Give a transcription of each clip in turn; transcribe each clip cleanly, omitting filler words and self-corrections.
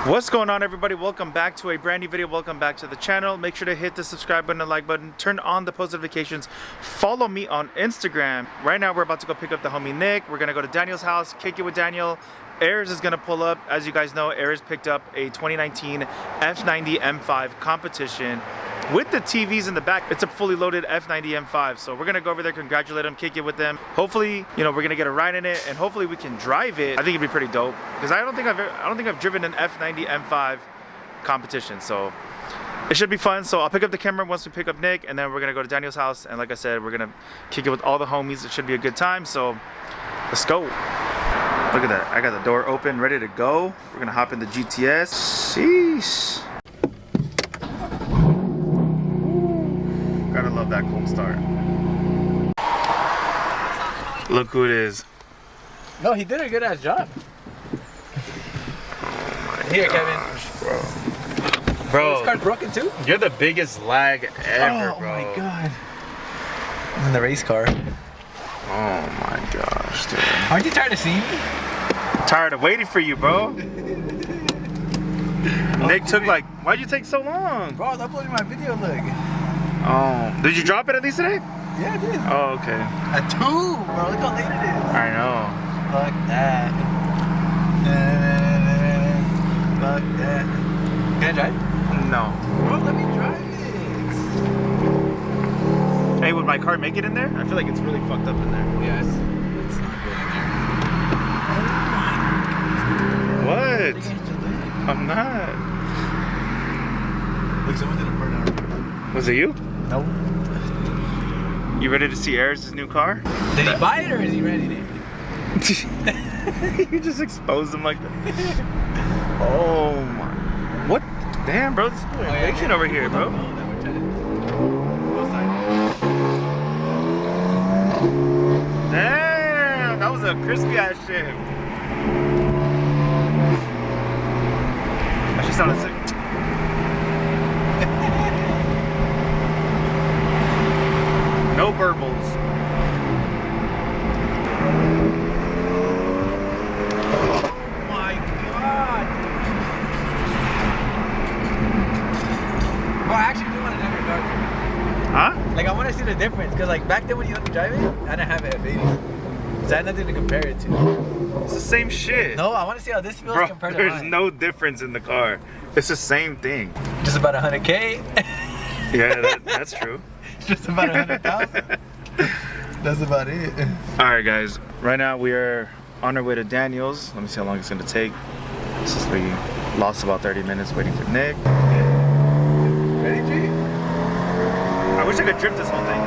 What's going on, everybody? Welcome back to a brand new video. Welcome back to the channel. Make sure to hit the subscribe button and like button, turn on the post notifications, follow me on Instagram. Right now we're about to go pick up the homie Nick. We're gonna go to Daniel's house, kick it with Daniel. Ayers is gonna pull up. As you guys know, Ayers picked up a 2019 F90 M5 competition with the TVs in the back. It's a fully loaded F90 M5, so we're gonna go over there, congratulate him, kick it with them. Hopefully, you know, we're gonna get a ride in it, and hopefully we can drive it. I think it'd be pretty dope because I don't think I've driven an F90 M5 competition, so it should be fun. So I'll pick up the camera once we pick up Nick, and then we're gonna go to Daniel's house, and like I said, we're gonna kick it with all the homies. It should be a good time, so let's go. Look at that, I got the door open, ready to go. We're gonna hop in the GTS. Sheesh. Gotta love that cold start. Look who it is. No, he did a good ass job. Here, Gosh, Kevin. Bro, This car's broken too? You're the biggest lag ever, oh bro. Oh my god. I'm in the race car. Oh my gosh, dude. Aren't you tired of seeing me? Tired of waiting for you, bro. Nick took like, why'd you take so long? Bro, I was uploading my video, look. Oh, did you drop it at least today? Yeah, I did. Oh, okay. At 2, bro. Look how late it is. I know. Fuck that. Fuck that. Can I drive? No. Bro, let me drive it. Hey, would my car make it in there? I feel like it's really fucked up in there. Yes. It's not good in there. What? I'm not. Look, someone did a burnout. Was it you? Nope. You ready to see Ayers' new car? Did he buy it or is he ready to? You just exposed him like that. Oh my. What? Damn, bro. This is invasion over here, bro. Damn, that was a crispy ass shift. That just sounded sick. No burbles. Oh my god. Bro, I actually do want to drive your car. Huh? Like, I want to see the difference. Because, like, back then when you let me drive it, I didn't have an F80. So I had nothing to compare it to. It's the same shit. No, I want to see how this feels Bro, compared to there's mine. no difference in the car. It's the same thing. Just about 100K. Yeah, that's true. Just about 100,000. That's about it. Alright guys, right now we are on our way to Daniel's. Let me see how long it's gonna take. Since we lost about 30 minutes waiting for Nick. Ready, G? I wish I could drift this whole thing.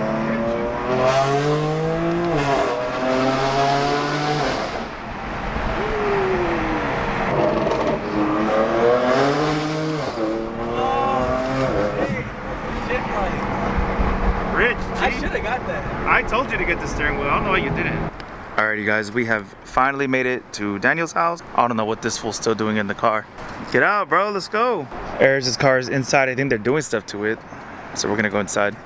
Rich, G. I should have got that. I told you to get the steering wheel. I don't know why you didn't. Alright, you guys, we have finally made it to Daniel's house. I don't know what this fool's still doing in the car. Get out, bro. Let's go. Ayers' car is inside. I think they're doing stuff to it. So we're gonna go inside.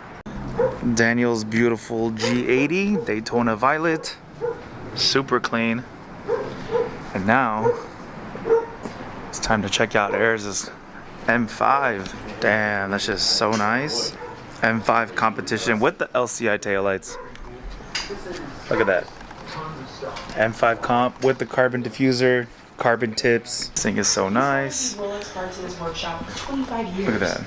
Daniel's beautiful G80 Daytona Violet. Super clean. And now it's time to check out Ayers' M5. Damn, that's just so nice. M5 competition with the LCI taillights. Look at that. M5 comp with the carbon diffuser, carbon tips. This thing is so nice. Look at that.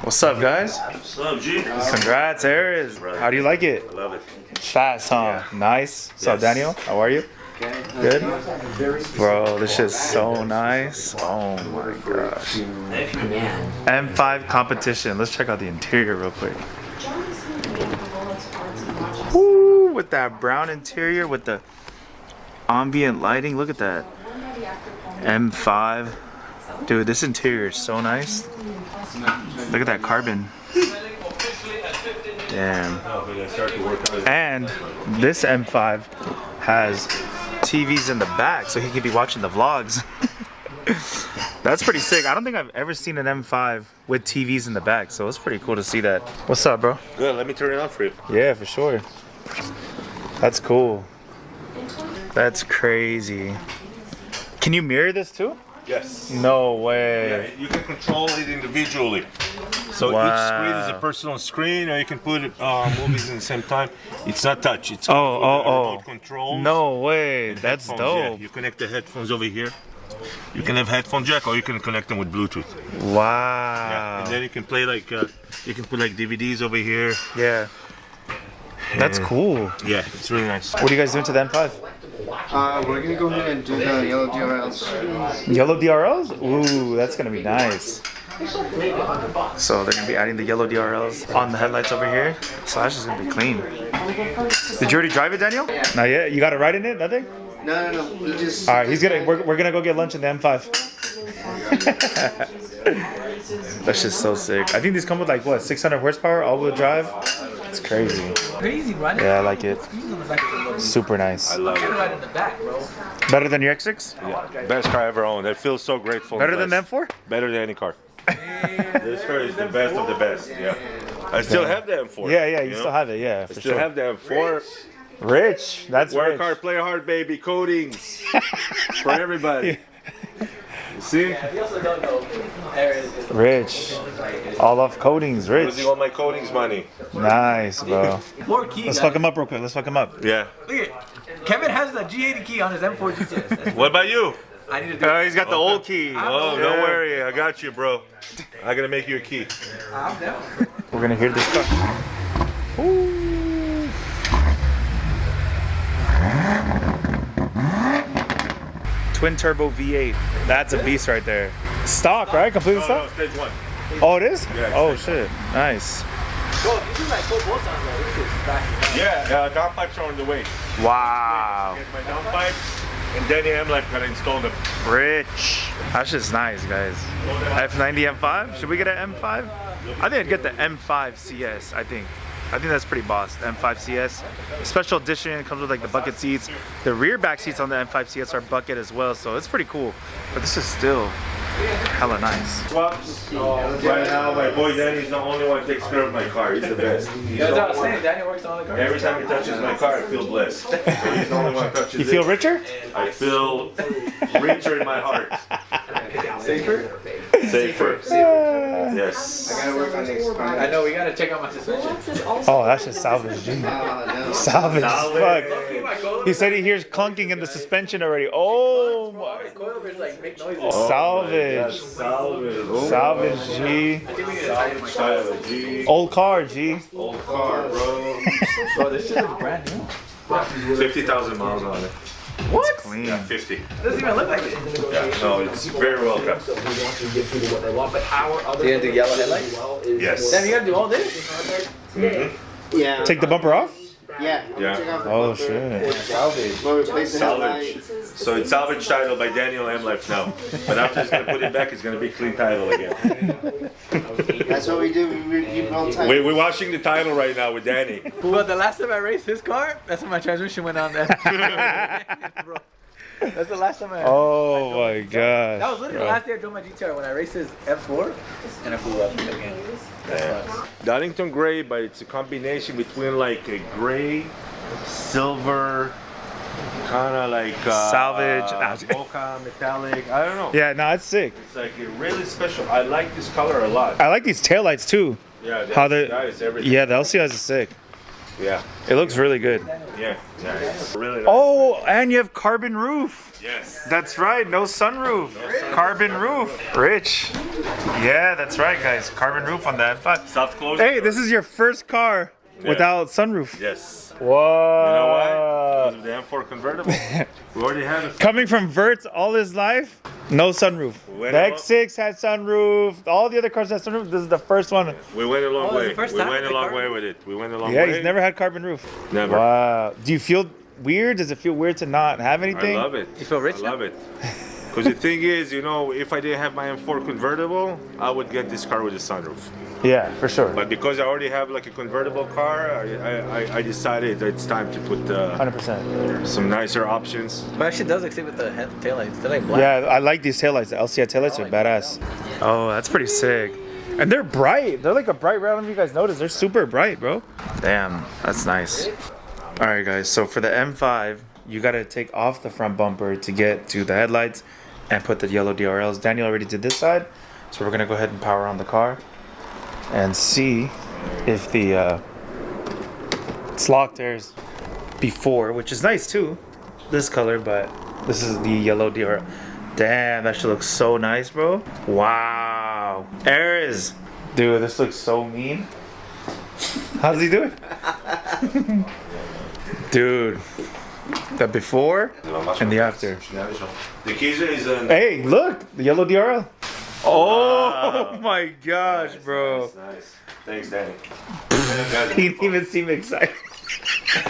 What's up, guys? What's up, G? Congrats, Ayers. How do you like it? I love it. Fast, huh? Yeah. Nice. What's up, Yes. Daniel? How are you? Good? Bro, this is so nice. Oh my gosh. M5 competition. Let's check out the interior real quick. Woo, with that brown interior with the ambient lighting. Look at that. M5. Dude, this interior is so nice. Look at that carbon. Damn. And this M5 has TVs in the back, so he could be watching the vlogs. That's pretty sick. I don't think I've ever seen an M5 with TVs in the back, so it's pretty cool to see that. What's up, bro? Good, let me turn it on for you. Yeah, for sure. That's cool. That's crazy. Can you mirror this too? Yes. No way. Yeah, you can control it individually. So Wow. each screen is a personal screen, or you can put movies at the same time. It's not touch. It's remote controls. No way. and That's headphones, yeah. dope. You connect the headphones over here. You can have headphone jack, or you can connect them with Bluetooth. Wow. Yeah. And then you can play like you can put like DVDs over here. Yeah. That's cool. Yeah, it's really nice. What are you guys doing to the M5? We're gonna go ahead and do the yellow DRLs. Yellow DRLs? Ooh, that's gonna be nice. So they're gonna be adding the yellow DRLs on the headlights over here. So that's just gonna be clean. Did you already drive it, Daniel? Not yet. You got to ride in it? Nothing? No. We just. All right, we're gonna go get lunch in the M5. That's just so sick. I think these come with like what, 600 horsepower, all-wheel drive. It's crazy. Crazy running. Yeah, I like it. On the back of the motor. Super nice. I love I'm it. right in the back, bro. Better than your X6? Yeah. Best car I ever owned. I feel so grateful. Better than the M4? Better than any car. This car is the best of the best. Yeah. I still have the M4. Yeah, you still have it. Yeah, I for still sure. have the M4. Rich. That's Work rich. hard, play hard, baby. Coatings for everybody. You see? We also don't know areas. Rich. All off coatings. Rich. Losing all my coatings money. Nice, bro. 4 key. Let's guys. fuck him up real quick. Let's fuck him up. Yeah. Look at Kevin has the G80 key on his M4 GTS. That's- What about you? I need to do. He's got the old key. Oh, don't worry. I got you, bro. I'm gonna make you a key. I'm down. We're gonna hear this car. Ooh. Twin turbo V8. That's a beast right there. Stock, right? Completely No, stock? stage 1. Oh, it is? Yeah, Oh, stage shit. Nice. Bro, you do like full bolts on though. This is fast. Yeah, downpipes are on the way. Wow. Get my downpipes, and Danny Hamlife gotta install them. Rich. That's just nice, guys. F90 M5? Should we get an M5? I think I'd get the M5 CS, I think that's pretty boss. The M5 CS. Special edition, comes with like the bucket seats. The rear back seats on the M5 CS are bucket as well, so it's pretty cool. But this is still hella nice. Swaps. Right now, my boy Danny's the only one who takes care of my car. He's the best. He's That's the what I only was one. saying. Daniel works on the car. Every time he touches my car, I feel blessed. So he's the only one who touches You feel it. richer? I feel richer in my heart. Safer? Safer. Yes. I gotta work on these. I know, we gotta check out my suspension. Oh, that's just salvage, G. No. Salvage as Salvage. fuck. My coilover, He said he hears clunking in the suspension already. Oh my. my coilovers like make noises. Oh Salvage. Salvage. Oh. Salvage, G. I think we need to tighten my Salvage. coilovers. G. Old car, G. Old car, bro. Bro, this shit is brand new. 50,000 miles on it. What? Clean. Yeah, 50. It doesn't even look like it. Yeah, no, it's very well kept. So you gotta do yellow headlights? Yes. Damn, you gotta do all this? Yeah. Take the bumper off? Yeah. Yeah. Take off the Oh, bumper. shit. Salvage. We'll replace the Salvage. headlights. So it's salvage title by Daniel Hamlife now. But after he's gonna put it back, it's gonna be clean title again. That's what we do. We keep all time. We're washing the title right now with Danny. Well, the last time I raced his car, that's when my transmission went on there. Bro. That's the last time I. Oh my gosh. That was literally the last day I drove my GTR when I raced his F4 and I flew up again. That sucks. Donington gray, but it's a combination between like a gray, silver, kind of like Salvage. mocha, metallic. I don't know. Yeah, no, it's sick. It's like a really special. I like this color a lot. I like these taillights too. Yeah, How the that is everything. yeah, the LCIs is sick. Yeah, It looks really good. yeah, it's really nice. Oh, and you have carbon roof. Yes. That's right, no sunroof. Carbon roof. Rich. Yeah, that's right, guys. Carbon roof on that. Soft closure. Hey, this is your first car Yeah. without sunroof. Yes. Whoa. You know why? Because of the M4 convertible. We already had it. Coming from Verts all his life, no sunroof. Went The along- X6 had sunroof. All the other cars had sunroof. This is the first one. We went a long Oh, it's way. the first We time went a with long the way car? with it. We went a long Yeah, way. he's never had carbon roof. Never. Wow. Do you feel weird? Does it feel weird to not have anything? I love it. You feel rich I now? love it. Because the thing is, you know, if I didn't have my M4 convertible, I would get this car with a sunroof. Yeah, for sure. But because I already have like a convertible car, I decided that it's time to put 100%. some nicer options. But that shit does look sick with the taillights. They're like black. Yeah, I like these taillights. The LCI taillights are badass. Oh, that's pretty sick. And they're bright. They're like a bright red. I don't know if you guys noticed. They're super bright, bro. Damn, that's nice. All right, guys. So for the M5, you got to take off the front bumper to get to the headlights. and put the yellow DRLs. Daniel already did this side, so we're gonna go ahead and power on the car and see if the it's locked there's before, which is nice too, this color, but this is the yellow DRL. Damn, that shit looks so nice, bro. Wow. Ares, dude, this looks so mean. How's he doing? Dude, the before and the after. The keys is in. Hey, look, the yellow DRL. Oh my gosh, bro. Nice. Thanks, Danny. He didn't even seem excited.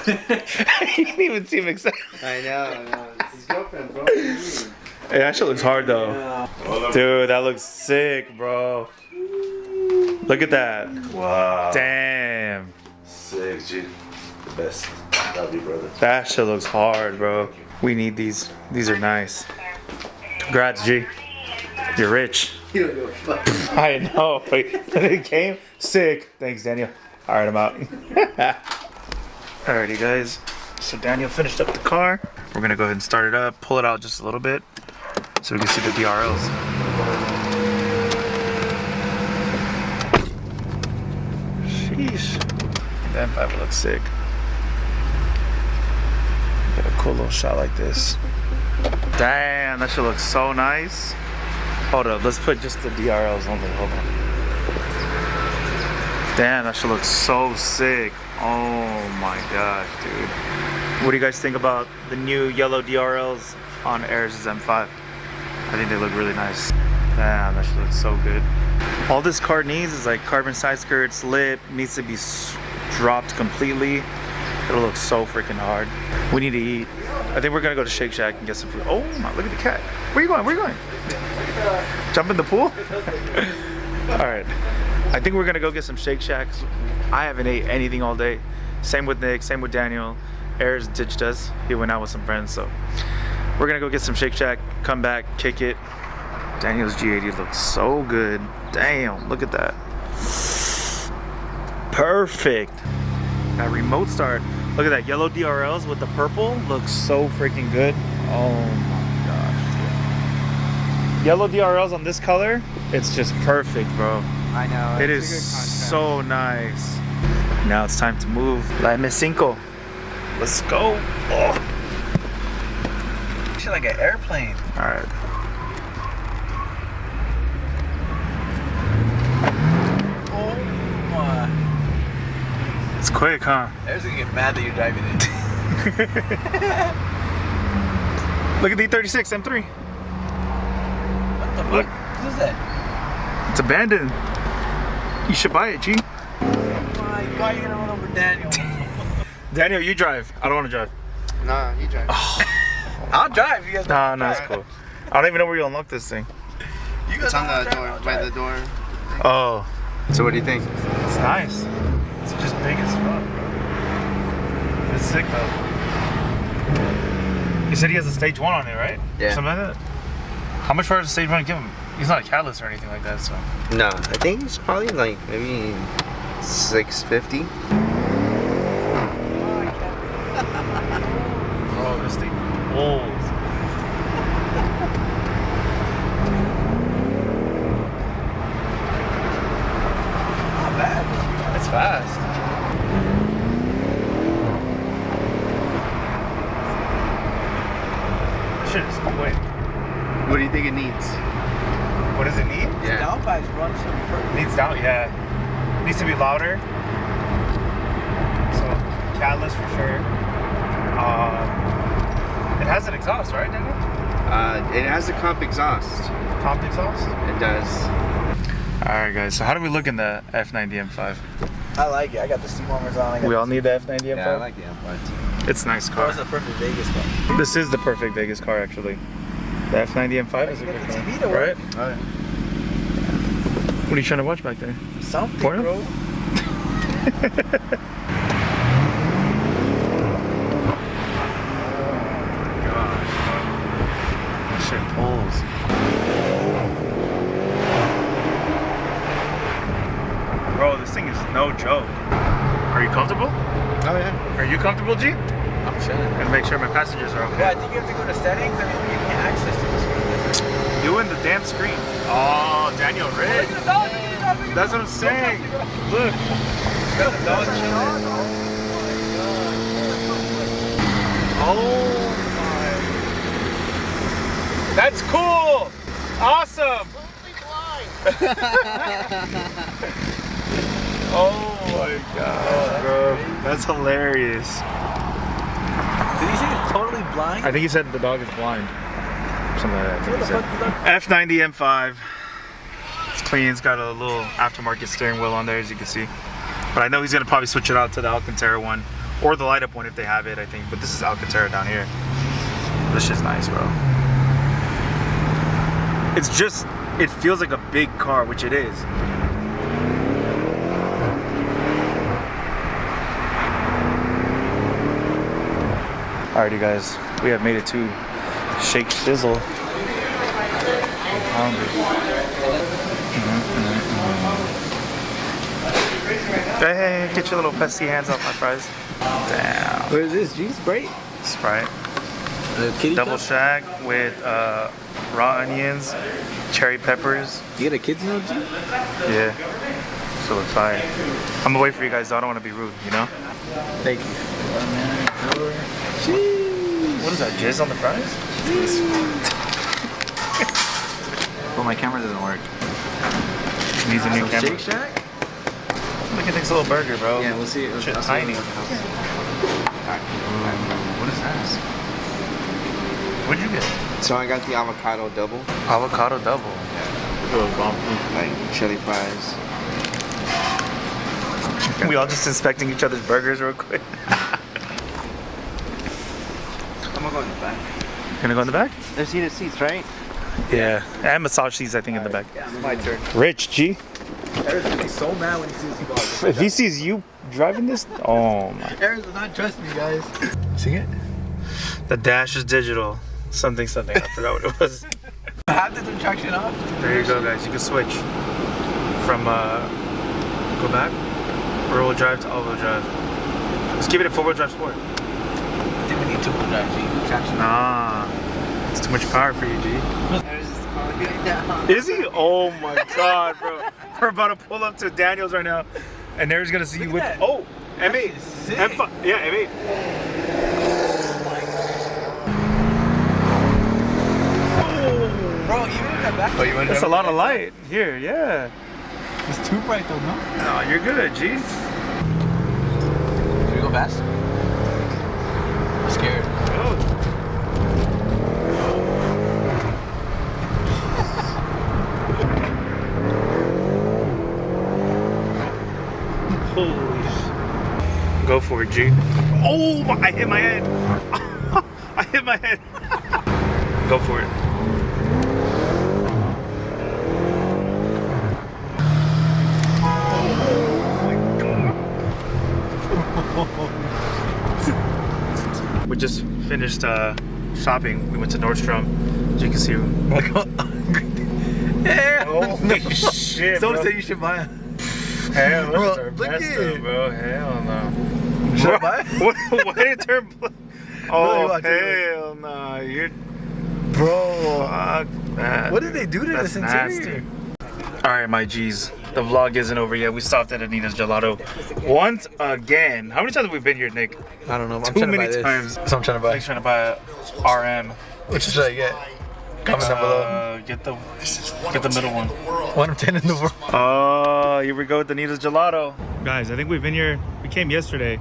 He didn't even seem excited. I know. It's his girlfriend, bro. Hey, that shit looks hard though. Dude, that looks sick, bro. Look at that. Wow. Damn. Sick, G. The best. Love you, brother. That shit looks hard, bro. We need these. These are nice. Congrats, G. You're rich. You don't give a fuck. I know. Wait, it came sick. Thanks, Daniel. All right, I'm out. Alrighty, guys. So Daniel finished up the car. We're gonna go ahead and start it up, pull it out just a little bit, so we can see the DRLs. Sheesh. The M5 looks sick. Get a cool little shot like this. Damn, that shit looks so nice. Hold up, let's put just the DRLs only. Hold on. Damn, that shit looks so sick. Oh my gosh, dude. What do you guys think about the new yellow DRLs on Ares' M5? I think they look really nice. Damn, that shit looks so good. All this car needs is like carbon side skirts, lip, needs to be dropped completely. It'll look so freaking hard. We need to eat. I think we're gonna go to Shake Shack and get some food. Oh my, look at the cat. Where you going? Where you going? Jump in the pool? All right. I think we're gonna go get some Shake Shacks. I haven't ate anything all day. Same with Nick, same with Daniel. Ares ditched us. He went out with some friends, so we're gonna go get some Shake Shack, come back, kick it. Daniel's G80 looks so good. Damn, look at that. Perfect. That remote start. Look at that yellow DRLs with the purple. Looks so freaking good. Oh my gosh. Yellow DRLs on this color, it's just perfect, bro. I know. It is so nice. Now it's time to move. Lime 5. Let's go. Oh. Shit like an airplane. All right. Oh my. It's quick, huh? There's gonna get mad that you're driving it. Look at the E36 M3. What the Look. fuck? What is that? It's abandoned. You should buy it, G. Oh my god, you're gonna run over Daniel. Daniel, you drive. I don't want to drive. Nah, you drive. I'll drive. You guys Nah, no, it's cool. I don't even know where you unlock this thing. You guys It's on wanna the drive, door, I'll by drive. the door. Oh, So what do you think? it's nice. It's just big as fuck, bro. It's sick though. He said he has a stage 1 on it, right? Yeah. Something like that. How much power does stage 1 give him? He's not a catalyst or anything like that, so. No, I think it's probably like maybe 650. Bro, this thing rolls. Not bad. It's fast. Shit is quick. What do you think it needs? What does it need? Yeah. Downpipes run some perfect. Needs down, yeah. Needs to be louder. So catalyst for sure. It has an exhaust, right, Daniel? It has a comp exhaust. Comp exhaust. It does. All right, guys. So how do we look in the F90 M5? I like it. I got the seat warmers on. I got We all need the F90 M5. Yeah, I like the M5. It's a nice That car. was the perfect Vegas car. This is the perfect Vegas car, actually. The F90 M5 is a You good got the car, TV to work. right? Oh, yeah. What are you trying to watch back there? Something, Porno? bro. That shit pulls. Bro, this thing is no joke. Are you comfortable? Oh, yeah. Are you comfortable, G? I'm chilling. And make sure my passengers are okay. Yeah, I think you have to go to settings and then give me access to this one. damn screen. Oh, Daniel Red. That's what I'm saying. Look. Got the dog chilling. Oh my. That's cool. Awesome. Oh my god, bro. That's hilarious. Did he say he's totally blind? I think he said the dog is blind. Something like that. What the fuck is that? F90 M5. It's clean. It's got a little aftermarket steering wheel on there, as you can see. But I know he's gonna probably switch it out to the Alcantara one, or the light up one if they have it, I think. But this is Alcantara down here. This shit's nice, bro. It's just, it feels like a big car, which it is. Alrighty guys, we have made it to Shake Shizzle. I'm hungry. Hey, get your little pesky hands off my fries. Damn. What is this? G? Sprite? Sprite. The kitty Double cup? shack with raw onions, cherry peppers. You get a kid's meal, G? Yeah. So it's fire. I'm gonna wait for you guys though. I don't want to be rude, you know? Thank you. What is that, jizz on the fries? Well, my camera doesn't work. Needs a new Some camera. Shake Shack? Look at this little burger, bro. Yeah, we'll see. Shit I'll see tiny. it. What is that? What'd you get? So I got the avocado double, Avocado double. like chili fries. We all just inspecting each other's burgers real quick. I'm gonna go in the back. Gonna go in the back? There's heated seats, right? Yeah. And massage seats, I think, in the back. Yeah, it's my turn. Rich, G. Aaron's gonna be so mad when he sees you guys. If he sees you driving this, oh my. Aaron does not trust me, guys. Sing it. The dash is digital. Something. I forgot what it was. Have the traction off. There you go, guys. You can switch from go back, rear wheel drive to all-wheel drive. Let's give it a four-wheel drive sport. I think we need two-wheel drive, G. Traction. Nah, it's too much power for you, G. There's just calling right now. Is he? Oh my God, bro. We're about to pull up to Daniel's right now, and there's gonna see you with. that. Oh, M8. That is sick. M5. Yeah, M8. Bro, even in the back. Oh, you want That's a lot of light here. Yeah. It's too bright though, no? No, you're good, G. Should we go fast? I'm scared. Holy shit. Go for it, G. Oh, I hit my head. I hit my head. Go for it. We just finished shopping. We went to Nordstrom. As you can see. Yeah. Holy shit, Someone bro. said you should buy it. Hell, Bro, those are look best at though, it. bro. Hell no. Should I buy it? Why did it turn blue? Oh, watch it. hell no. You're... Bro. Fuck that. What did they do to That's this nasty. interior? Alright, my G's. The vlog isn't over yet. We stopped at Anita's Gelato once again. How many times have we been here, Nick? I don't know. I'm Too trying to many buy this. times. That's what I'm trying to buy. Nick's trying to buy a RM. Which should I get? Comment down below. Get the middle one. 1 of 10 in the world. Oh, here we go with Anita's Gelato. Guys, I think we've been here. We came yesterday.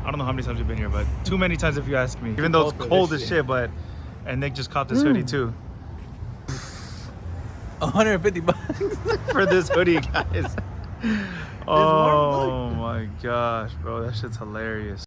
I don't know how many times we've been here, but too many times if you ask me. Even though it's cold as shit, but and Nick just caught this hoodie too. 150 bucks. For this hoodie, guys. Oh my gosh, bro, that shit's hilarious.